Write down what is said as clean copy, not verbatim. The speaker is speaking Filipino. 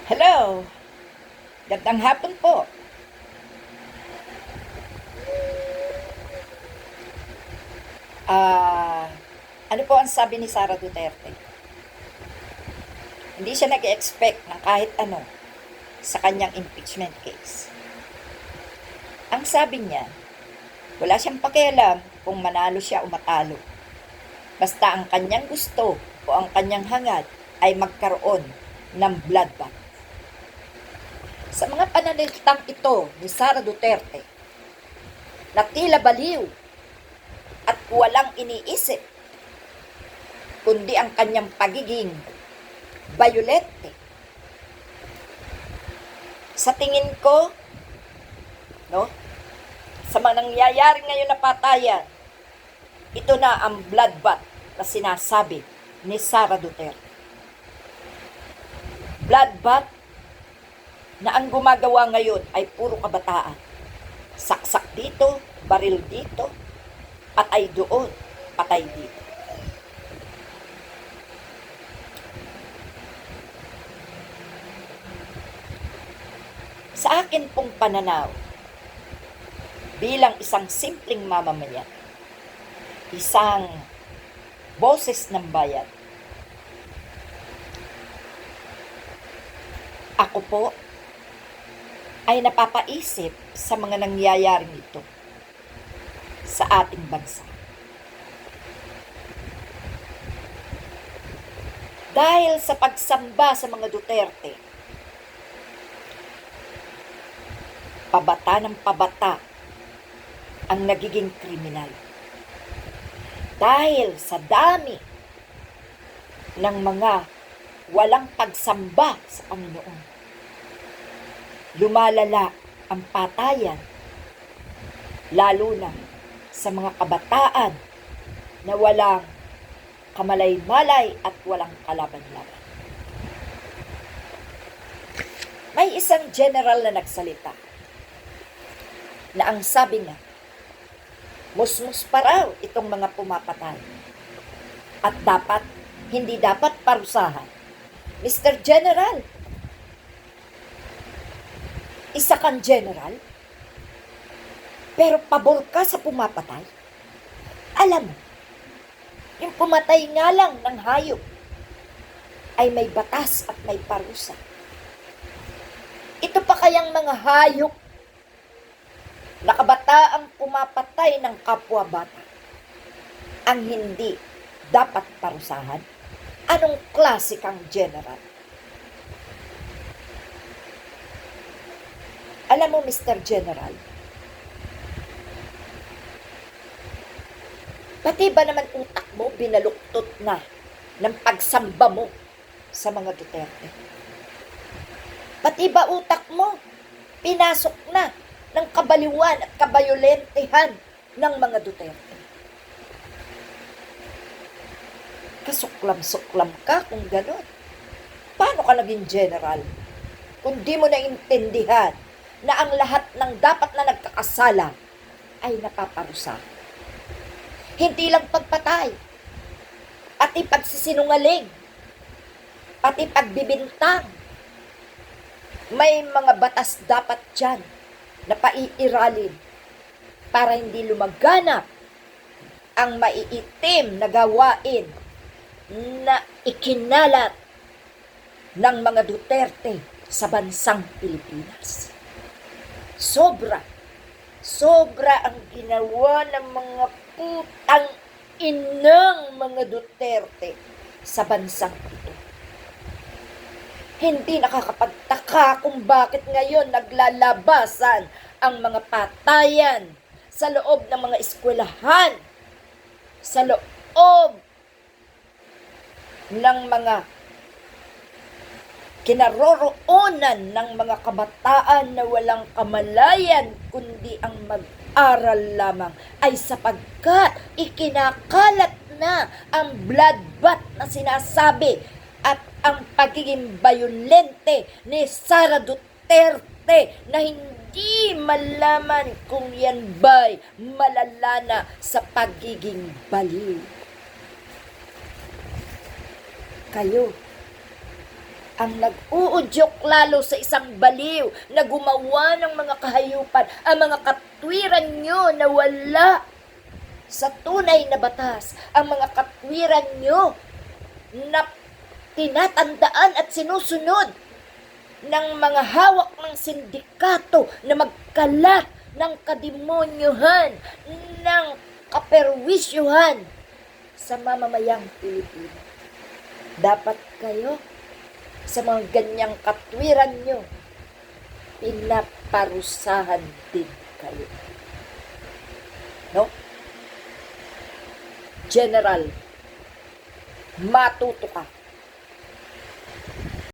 Hello! Gandang hapon po. Ah, ano po ang sabi ni Sara Duterte? Hindi siya nag-expect ng kahit ano sa kanyang impeachment case. Ang sabi niya, wala siyang pakialam kung manalo siya o matalo. Basta ang kanyang gusto o ang kanyang hangad ay magkaroon ng bloodbath. Sa mga pananalitang ito ni Sara Duterte, na tila baliw at walang iniisip, kundi ang kanyang pagiging bayolente. Sa tingin ko, no, sa mga nangyayari ngayon na patayan, ito na ang bloodbath na sinasabi ni Sara Duterte. Bloodbath na ang gumagawa ngayon ay puro kabataan. Saksak dito, baril dito, patay doon, patay dito. Sa akin pong pananaw, bilang isang simpleng mamamayan, isang boses ng bayan, ako po ay napapaisip sa mga nangyayaring ito sa ating bansa. Dahil sa pagsamba sa mga Duterte, pabata ng pabata ang nagiging kriminal. Dahil sa dami ng mga walang pagsamba sa Panginoon, lumalala ang patayan, lalo na sa mga kabataan na walang kamalay-malay at walang kalaban-laban. May isang general na nagsalita na ang sabi niya, musmus pa raw itong mga pumapatay at hindi dapat parusahan. Mr. General, isa kang general, pero pabor ka sa pumapatay. Alam mo, yung pumatay nga lang ng hayop ay may batas at may parusa. Ito pa kayang mga hayop na kabataang pumapatay ng kapwa-bata ang hindi dapat parusahan? Anong klase kang general? Alam mo, Mr. General, pati ba naman utak mo binaluktot na ng pagsamba mo sa mga Duterte? Pati ba utak mo pinasok na ng kabaliwan at kabayolentehan ng mga Duterte? Kasuklam-suklam ka kung gano'n. Paano ka naging general kung di mo naintindihan na ang lahat ng dapat na nagkakasala ay napaparusa? Hindi lang pagpatay, pati pagsisinungaling, pati pagbibintang. May mga batas dapat dyan na paiiralin para hindi lumaganap ang maiitim na gawain na ikinalat ng mga Duterte sa bansang Pilipinas. Sobra ang ginawa ng mga putang inang mga Duterte sa bansang ito. Hindi nakakapagtaka kung bakit ngayon naglalabasan ang mga patayan sa loob ng mga eskwelahan, sa loob ng mga kinaroroonan ng mga kabataan na walang kamalayan kundi ang mag-aral lamang, ay sapagkat ikinakalat na ang bloodbath na sinasabi at ang pagiging bayolente ni Sara Duterte na hindi malaman kung yan ba'y malala na sa pagiging baliw. Kayo ang nag-uudyok lalo sa isang baliw na gumawa ng mga kahayupan, ang mga katwiran nyo na wala sa tunay na batas, ang mga katwiran nyo na tinatandaan at sinusunod ng mga hawak ng sindikato na magkalat ng kademonyuhan, ng kaperwisyuhan sa mamamayang Pilipino. Dapat kayo sa mga ganyang katwiran nyo, pinaparusahan din kayo. No? General, matuto ka.